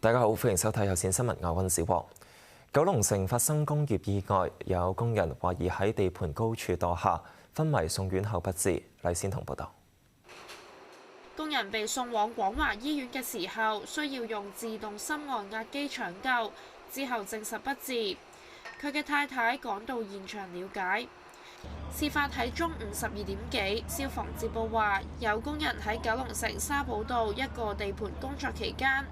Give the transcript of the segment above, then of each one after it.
大家好，歡迎收睇有線新聞，我係溫小獲。九龍城發生工業意外，有工人懷疑喺地盤高處墮下，昏迷送院後不治。黎先彤報道。工人被送往廣華醫院嘅時候，需要用自動心外壓機搶救，之後證實不治。佢嘅太太趕到現場了解。事發喺中午12點幾，消防接報話有工人喺九龍城沙寶道一個地盤工作期間，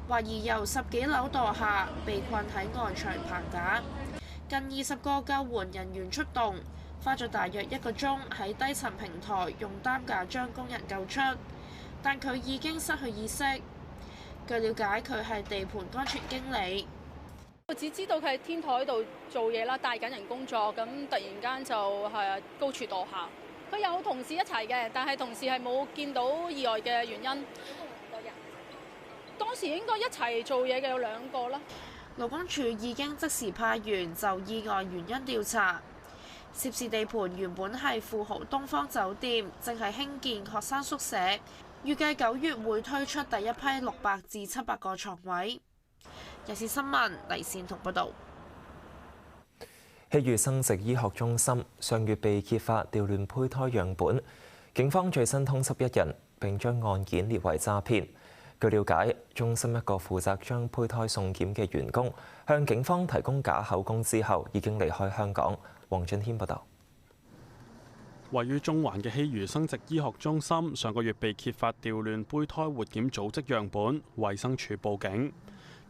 懷疑由10幾樓墮下，被困喺外牆棚架。近20個救援人員出動，花咗大約1個鐘喺低層平台用擔架將工人救出，但佢已經失去意識。據了解，佢係地盤安全經理。我只知道佢喺天台度做嘢啦，帶緊人工作，咁突然間就係高處墮下。佢有同事一齊嘅，但係同事係冇見到意外嘅原因。當時應該一齊做嘢嘅有2個啦。勞工處已經即時派員就意外原因調查。涉事地盤原本係富豪東方酒店，正係興建學生宿舍，預計9月會推出第一批600至700個床位。有線新聞黎善彤報導。希裕生殖醫學中心上月被揭發調亂胚胎樣本，警方最新通緝1人，並將案件列為詐騙。據了解，中心一個負責將胚胎送檢嘅員工向警方提供假口供之後，已經離開香港。黃俊軒報導。位於中環嘅希裕生殖醫學中心上個月被揭發調亂胚胎活檢組織樣本，衛生署報警。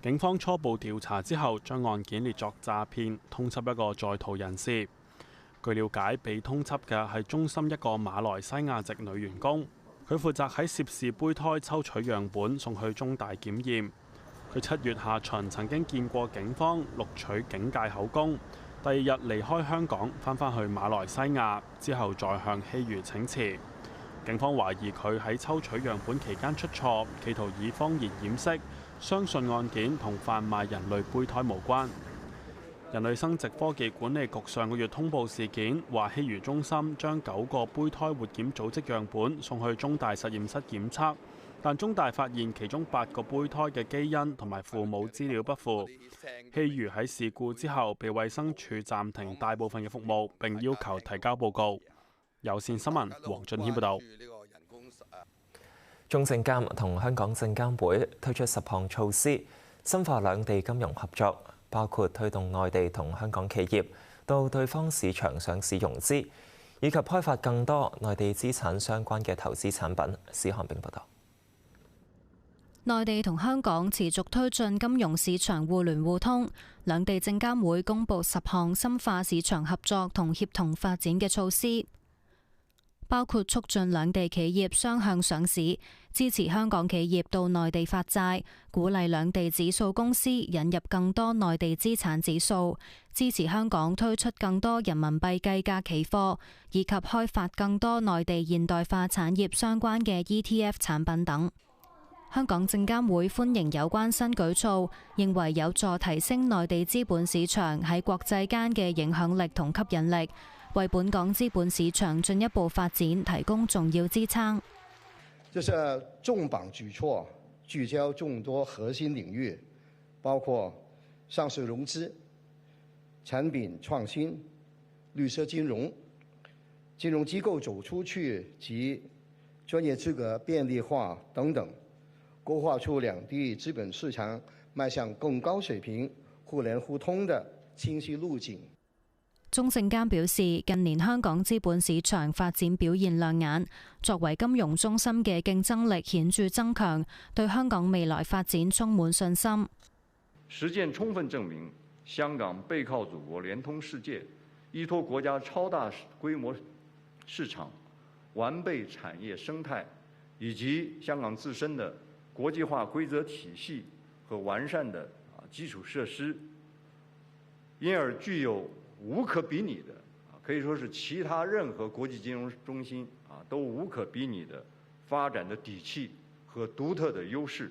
警方初步調查之後，將案件列作詐騙，通緝一個在逃人士。據了解，被通緝嘅係中心一個馬來西亞籍女員工，佢負責喺涉事胚胎抽取樣本送去中大檢驗。佢7月下旬曾經見過警方錄取警戒口供，第2日離開香港，返去馬來西亞，之後再向希裕請辭。警方懷疑佢喺抽取樣本期間出錯，企圖以謊言掩飾，相信案件同販賣人類胚胎無關。人類生殖科技管理局上個月通報事件，話希裕中心將9個胚胎活檢組織樣本送去中大實驗室檢測，但中大發現其中8個胚胎嘅基因同埋父母資料不符。希裕喺事故之後被衛生署暫停大部分嘅服務，並要求提交報告。有線新聞黃俊軒報導。中證監同香港證監會推出10項措施，深化兩地金融合作，包括推動內地同香港企業到對方市場上市融資，以及開發更多內地資產相關嘅投資產品。史漢炳報導。內地同香港持續推進金融市場互聯互通，兩地證監會公布10項深化市場合作同協同發展嘅措施，包括促進兩地企業雙向上市，支持香港企業到內地發債，鼓勵兩地指數公司引入更多內地資產指數，支持香港推出更多人民幣計價期貨，以及開發更多內地現代化產業相關嘅 ETF 產品等。香港證監會歡迎有關新舉措，認為有助提升內地資本市場喺國際間嘅影響力同吸引力，為本港資本市場進一步發展提供重要支撐。這是重磅舉措，聚焦眾多核心領域，包括上市融資、產品創新、綠色金融、金融機構走出去及專業資格便利化等等，勾畫出兩地資本市場邁向更高水平、互聯互通的清晰路徑。中證監表示，近年香港資本市場發展表現亮眼，作為金融中心嘅競爭力顯著增強，對香港未來發展充滿信心。實踐充分證明，香港背靠祖國，聯通世界，依託國家超大規模市場、完備產業生態以及香港自身的國際化規則體系和完善的基礎設施，因而具有無可比擬的，可以說是其他任何國際金融中心都無可比擬的發展的底氣和獨特的優勢。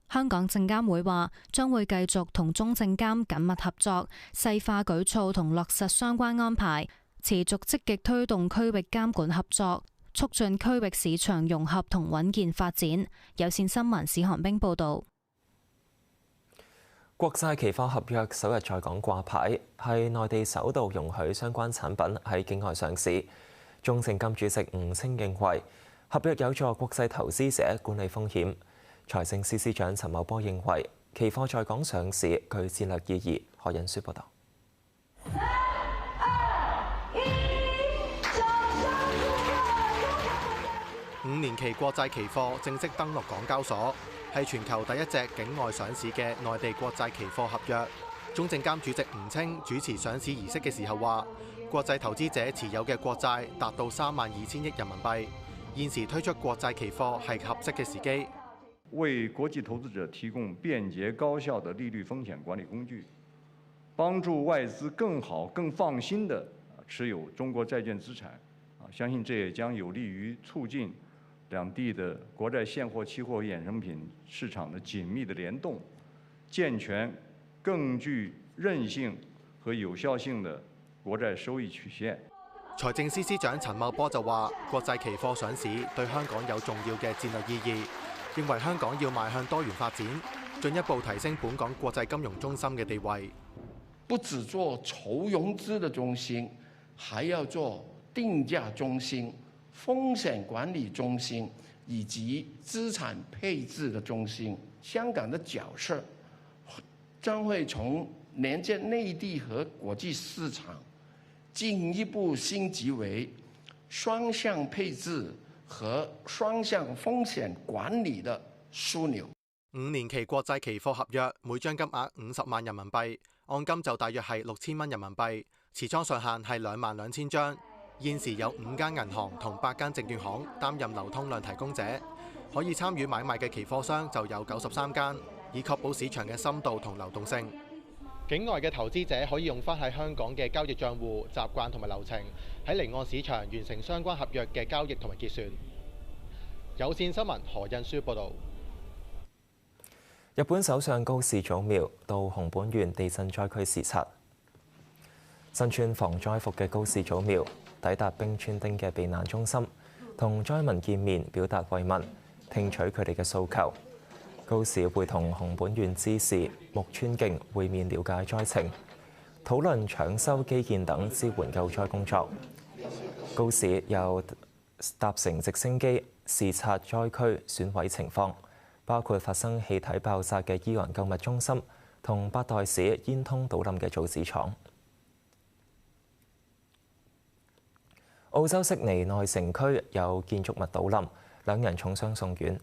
香港證監會話將會繼續同中證監緊密合作，細化舉措同落實相關安排，持續積極推動區域監管合作，促進區域市場融合同穩健發展。有線新聞史韓冰報導。國際期貨合約首日在港掛牌，係內地首度容許相關產品喺境外上市。中證監主席吳清認為，合約有助國際投資者管理風險。財政司司長陳茂波認為，期貨在港上市具戰略意義。何印書報導。5年期國際期貨正式登陸港交所，係全球第一隻境外上市嘅內地國際期貨合約。中證監主席吳清主持上市儀式嘅時候話，國際投資者持有嘅國債達到32000億人民幣，現時推出國際期貨係合適嘅時機，為國際投資者提供便捷高效的利率風險管理工具，幫助外資更好、更放心地持有中國債券資產。相信這也將有利於促進兩地的國債現貨、期貨衍生品市場的緊密的聯動，健全更具韌性和有效性的國債收益曲線。財政司司長陳茂波就話：國際期貨上市對香港有重要嘅戰略意義，認為香港要邁向多元發展，進一步提升本港國際金融中心嘅地位。不只做籌融資的中心，還要做定價中心、風險管理中心以及資產配置的中心。香港的角色將會從連接內地和國際市場，進一步升級為雙向配置和雙向風險管理的樞紐。5年期國際期貨合約每張金額50萬人民幣，按金就大約係6000蚊人民幣，持倉上限係22000張。現時有5間銀行同8間證券行擔任流通量提供者，可以參與買賣嘅期貨商就有93間，以確保市場嘅深度同流動性。境外嘅投資者可以用返喺香港嘅交易帳戶、習慣同埋流程，喺離岸市場完成相關合約嘅交易同埋結算。有線新聞何印書報導。日本首相高市早苗到熊本縣地震災區視察，身穿防災服嘅高市早苗抵達冰川町嘅避難中心，同災民見面，表達慰問，聽取佢哋嘅訴求。高市會同熊本縣知事木村敬會面，了解災情，討論搶修基建等支援救災工作。高市又搭乘直升機視察災區損毀情況，包括發生氣體爆炸嘅伊安購物中心同八代市煙通倒冧嘅造紙廠。澳洲悉尼內城區有建築物倒冧，2人重傷送院。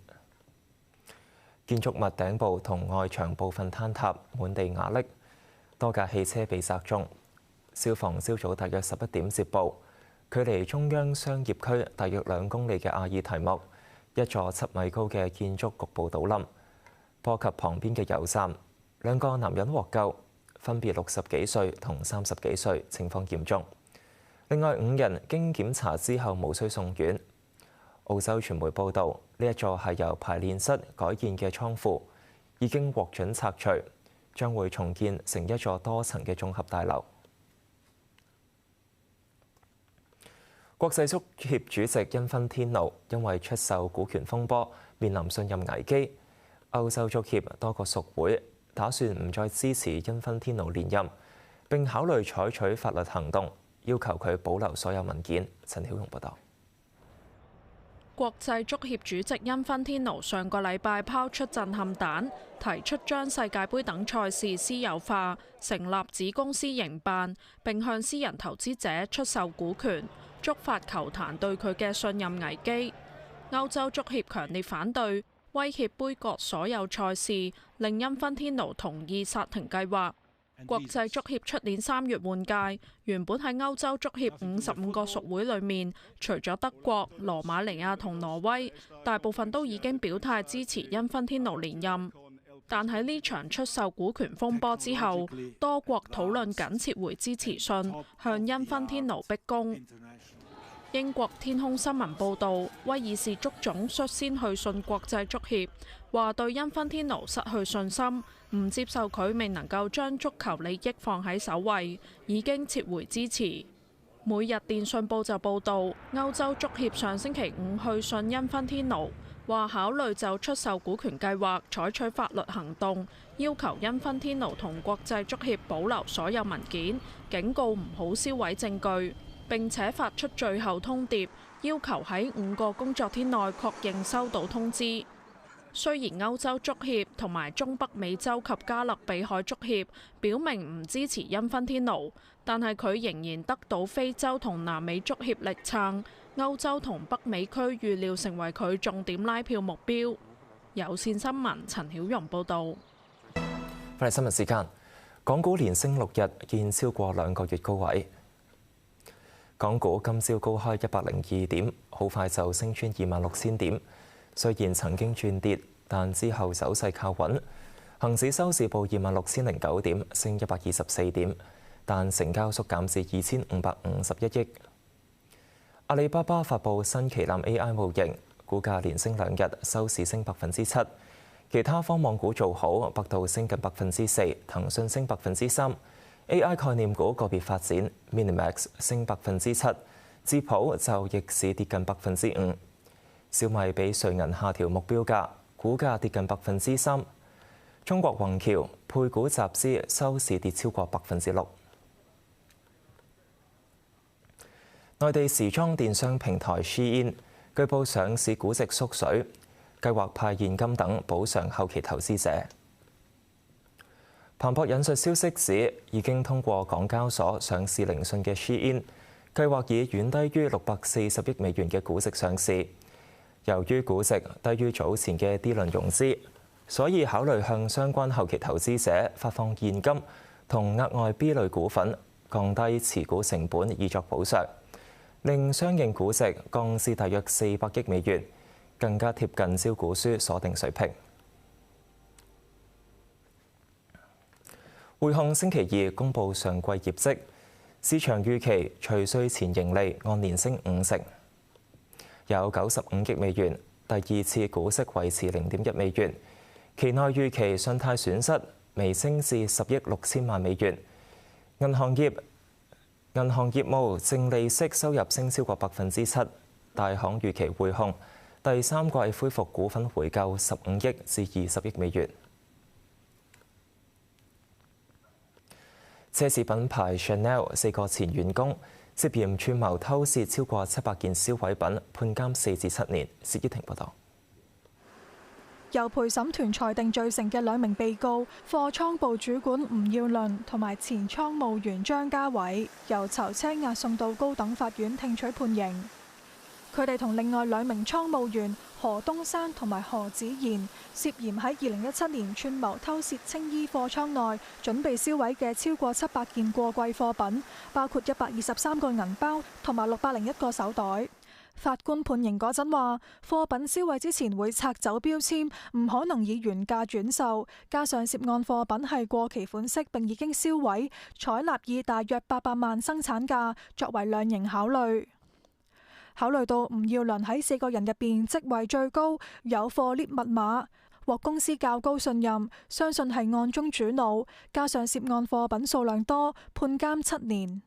建築物頂部同外牆部分坍塌，滿地瓦礫，多架汽車被砸中。消防朝早大約11點接報，距離中央商業區大約2公里嘅阿爾提木，一座7米高嘅建築局部倒冧，波及旁邊嘅油站。2個男人獲救，分別60幾歲同30幾歲，情況嚴重。另外5人經檢查之後無需送院。澳洲傳媒報導，呢一座係由排練室改建嘅倉庫，已經獲准拆除，將會重建成一座多層嘅綜合大樓。國際足協主席因芬天奴因為出售股權風波，面臨信任危機。歐洲足協多個屬會打算唔再支持因芬天奴連任，並考慮採取法律行動，要求佢保留所有文件。陳曉容報導。國際足協主席因芬天奴上個禮拜拋出震撼彈，提出將世界盃等賽事私有化，成立子公司營辦，並向私人投資者出售股權，觸發球壇對佢嘅信任危機。歐洲足協強烈反對，威脅杯葛所有賽事，令因芬天奴同意煞停計劃。國際足協出年3月換屆，原本喺歐洲足協55個屬會裏面，除咗德國、羅馬尼亞同挪威，大部分都已經表態支持因芬天奴連任。但喺呢場出售股權風波之後，多國討論緊撤回支持信，向因芬天奴逼宮。英國天空新聞報導，威爾士足總率先去信國際足協，話對因芬天奴失去信心，唔接受佢未能夠將足球利益放喺首位，已經撤回支持。每日電訊報就報導，歐洲足協上星期5去信因芬天奴，話考慮就出售股權計劃採取法律行動，要求因芬天奴同國際足協保留所有文件，警告唔好銷毀證據，並且發出最後通牒，要求喺5個工作天內確認收到通知。雖然歐洲足協同埋中北美洲及加勒比海足協表明唔支持因芬天奴，但係佢仍然得到非洲同南美足協力撐。歐洲同北美區預料成為佢重點拉票目標。有線新聞陳曉容報導。翻嚟新聞時間，港股連升6日，見超過2個月高位。港股今朝高開102點，好快就升穿26,000點。雖然曾經轉跌，但之後走勢靠穩。恒指收市報26,009點，升124點，但成交縮減至2,551億。阿里巴巴發布新旗艦 AI 模型，股價連升2日，收市升7%。其他科網股做好，百度升近4%，騰訊升3%。AI 概念股個別發展 ，Minimax 升7%，智譜就逆市跌近5%。小米比瑞銀下調目標價，股價跌近3%。中國宏橋配股集資收市跌超過6%。內地時裝電商平台 Shein 據報上市估值縮水，計劃派現金等補償後期投資者。彭博引述消息指，已經通過港交所上市聆訊嘅 Shein 計劃以遠低於640億美元嘅估值上市。由於估值低於早前嘅 D 輪融資，所以考慮向相關後期投資者發放現金同額外 B 類股份，降低持股成本以作補償，令相應估值降至大約400億美元，更加貼近招股書鎖定水平。匯控星期二公佈上季業績，市場預期除稅前盈利按年升50%。有95億美元，第二次股息維持0.1美元。期內預期信貸損失微升至10億6千萬美元。銀行業務淨利息收入升超過7%。大行預期匯控第三季恢復股份回購15億至20億美元。奢侈品牌 Chanel 4個前員工涉嫌串謀偷竊超過700件銷毀品，判監4至7年。薛依婷報導。由陪審團裁定罪成嘅2名被告，貨倉部主管吳耀倫同埋前倉務員張家偉，由囚車押送到高等法院聽取判刑。佢哋同另外2名倉務員何東山同埋何子賢涉嫌喺2017年串謀偷竊青衣貨倉內準備銷毀嘅超過700件過貴貨品，包括123個銀包同埋601個手袋。法官判刑嗰陣話，貨品銷毀之前會拆走標籤，唔可能以原價轉售，加上涉案貨品係過期款式並已經銷毀，採納以大約800萬生產價作為量刑考慮。考慮到吳耀倫喺4個人入邊職位最高，有貨 lift 密碼，獲公司較高信任，相信係案中主腦，加上涉案貨品數量多，判監7年。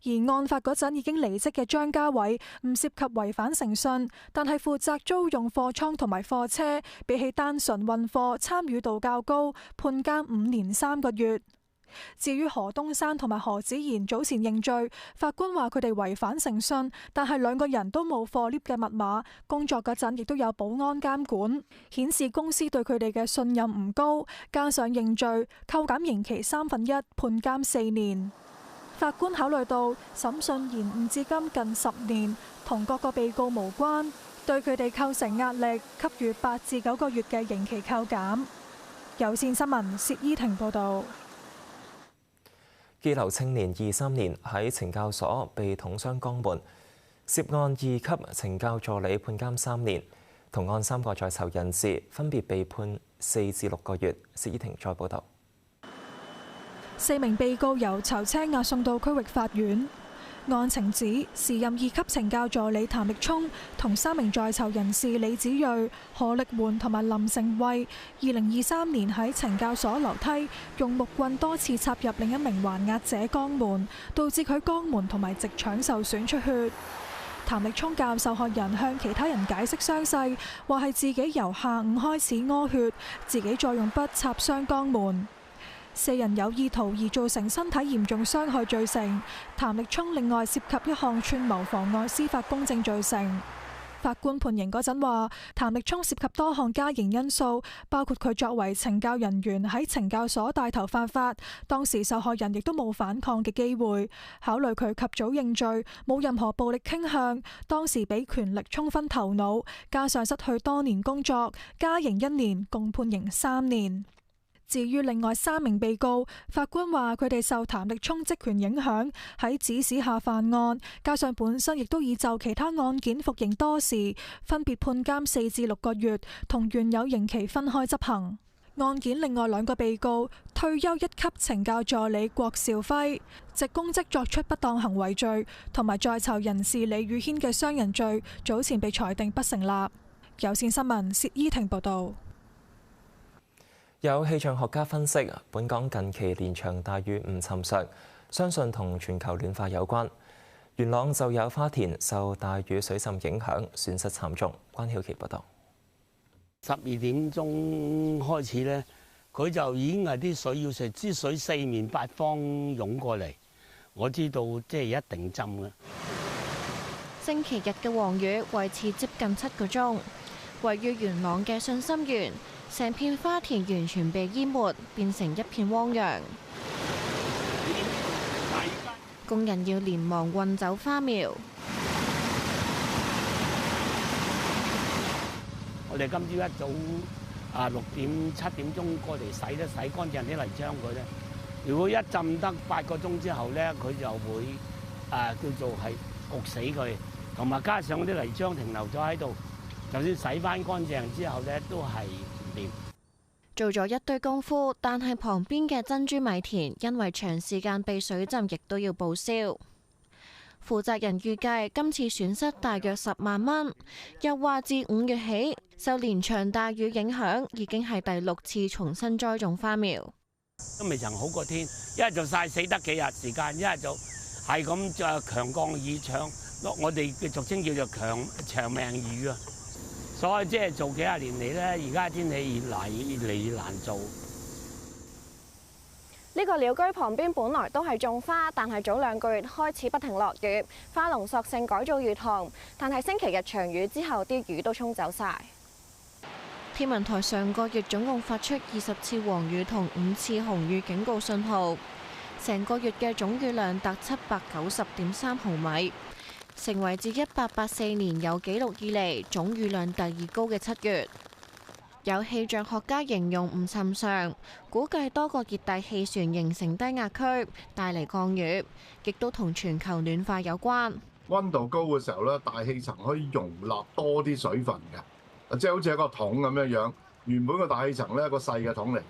而案發嗰陣已經離職嘅張家偉唔涉及違反誠信，但係負責租用貨倉同埋貨車，比起單純運貨參與度較高，判監5年3個月。至於何東山同埋何子賢早前認罪，法官話佢哋違反誠信，但係2個人都冇貨 lift 嘅密碼，工作嗰陣亦都有保安監管，顯示公司對佢哋嘅信任唔高。加上認罪，扣減刑期1/3，判監4年。法官考慮到審訊延誤至今近10年，同各個被告無關，對佢哋構成壓力，給予8至9個月嘅刑期扣減。有線新聞薛依婷報導。羈留青年23年喺懲教所被捅傷肛門，涉案2級懲教助理判監3年，同案3個在囚人士分別被判4至6個月。薛依婷再報導。4名被告由囚車押送到區域法院。案情指，時任2級懲教助理譚力聰同3名在囚人士李子睿、何力媛同埋林成慧，2023年喺懲教所樓梯用木棍多次插入另一名還押者肛門，導致佢肛門同埋直腸受損出血。譚力聰教受害人向其他人解釋傷勢，話係自己由下午開始屙血，自己再用筆插傷肛門。4人有意圖而造成身體嚴重傷害罪成，譚力聰另外涉及一項串謀妨礙司法公正罪成。法官判刑嗰陣話，譚力聰涉及多項加刑因素，包括佢作為懲教人員喺懲教所帶頭犯法，當時受害人亦都冇反抗嘅機會。考慮佢及早認罪，冇任何暴力傾向，當時俾權力沖昏頭腦，加上失去多年工作，加刑1年，共判刑3年。至於另外3名被告，法官話佢哋受譚力聰職權影響，喺指使下犯案，加上本身亦都已就其他案件服刑多時，分別判監4至6個月，同原有刑期分開執行。案件另外2個被告，退休1級懲教助理郭兆輝，藉公職作出不當行為罪，同埋在囚人士李宇軒嘅傷人罪，早前被裁定不成立。有線新聞薛依婷報導。有氣象學家分析，本港近期連場大雨唔尋常，相信同全球暖化有關。元朗就有花田受大雨水浸影響，損失慘重。關曉琪報導。12點鐘開始咧，佢就已經係啲水要成支水4面8方湧過嚟，我知道即係一定浸嘅。星期日嘅黃雨維持接近7個鐘，位於元朗嘅信心園，成片花田完全被淹沒，變成一片汪洋。工人要連忙運走花苗。我哋今朝一早6點7點鐘過嚟洗乾淨啲泥漿佢咧。如果一浸得8個鐘之後咧，佢就會叫做係焗死佢，同埋加上啲泥漿停留咗喺度，就算洗翻乾淨之後咧，都係唔掂。做咗一堆功夫，但係旁邊嘅珍珠米田因為長時間被水浸，亦都要報銷。負責人預計今次損失大約10萬蚊，又話自5月起受連場大雨影響，已經係第6次重新栽種花苗。都未曾好過天，一係就曬死得幾日時間，一係就係咁強降雨長，我哋嘅俗稱叫做長命雨啊！所以即係做幾廿年嚟咧，而家天氣越嚟越難做。呢個鳥居旁邊本來都係種花，但係早2個月開始不停落雨，花農索性改做魚塘。但係星期日長雨之後，啲魚都沖走晒。天文台上個月總共發出20次黃雨同5次紅雨警告信號，成個月嘅總雨量達790.3毫米，成為自1884年有紀錄以嚟總雨量第2高嘅7月。有氣象學家形容唔尋常，估計多個熱帶氣旋形成低壓區，帶嚟降雨，亦都同全球暖化有關。溫度高嘅時候咧，大氣層可以容納多啲水分嘅，即係好似一個桶咁樣樣。原本個大氣層咧一個細嘅桶嚟嘅，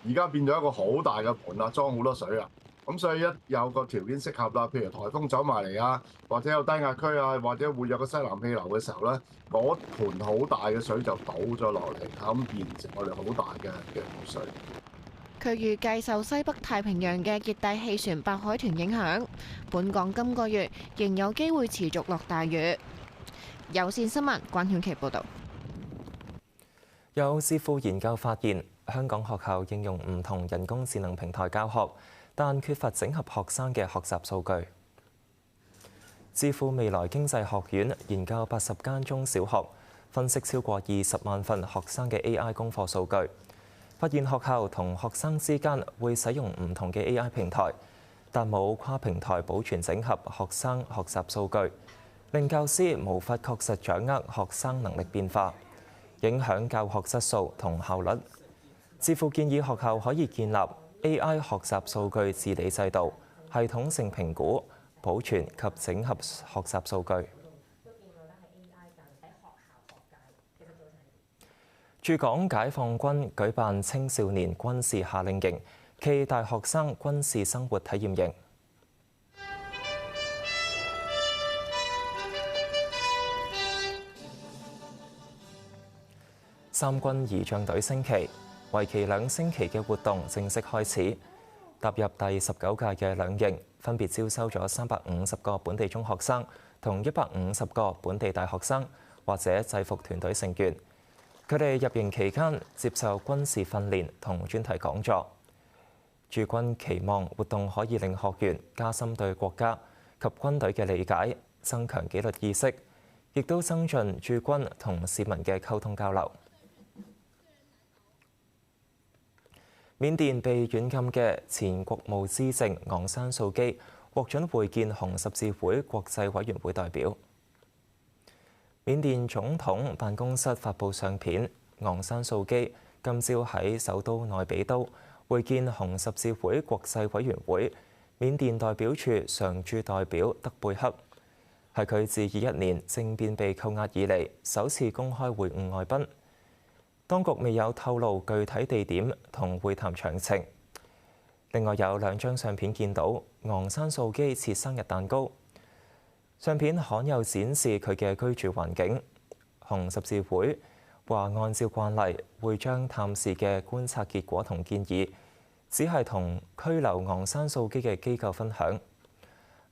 而家變咗一個好大嘅盤啦，裝好多水啦。咁所以一有個條件適合啦，譬如颱風走埋嚟啊，或者有低壓區啊，或者會有個西南氣流嘅時候咧，嗰盤好大嘅水就倒咗落嚟，咁變成我哋好大嘅雨水。佢預計受西北太平洋嘅熱帶氣旋白海豚影響，本港今個月仍有機會持續落大雨。有線新聞關曉琪報導。有智庫研究發現，香港學校應用唔同人工智能平台教學，但缺乏整合學生嘅學習數據。智庫未來經濟學院研究80間中小學，分析超過20萬份學生嘅 AI 功課數據，發現學校同學生之間會使用唔同嘅 AI 平台，但冇跨平台保存整合學生學習數據，令教師無法確實掌握學生能力變化，影響教學質素同效率。智庫建議學校可以建立 AI 學習數據治理制度，系統性評估、保存及整合學習數據。駐港解放軍舉辦青少年軍事夏令營暨大學生軍事生活體驗營。三軍儀仗隊升旗，為期2星期嘅活動正式開始。踏入第19屆嘅兩營，分別招收咗350個本地中學生同150個本地大學生或者制服團隊成員。佢哋入營期間接受軍事訓練同專題講座。駐軍期望活動可以令學員加深對國家及軍隊嘅理解，增強紀律意識，亦都增進駐軍同市民嘅溝通交流。緬甸被軟禁嘅前國務資政昂山素基獲准會見紅十字會國際委員會代表。緬甸總統辦公室發布相片，昂山素基今朝喺首都內比都會見紅十字會國際委員會緬甸代表處常駐代表德貝克，係佢自21年政變被扣押以嚟首次公開會晤外賓。當局未有透露具體地點同會談詳情。另外有2張相片見到昂山素基切生日蛋糕，相片罕有展示佢嘅居住環境。紅十字會話按照慣例會將探視嘅觀察結果同建議只係同拘留昂山素基嘅機構分享。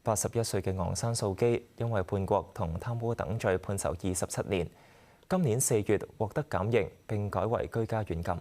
81歲嘅昂山素基因為叛國同貪污等罪判囚27年，今年4月獲得減刑並改為居家軟禁。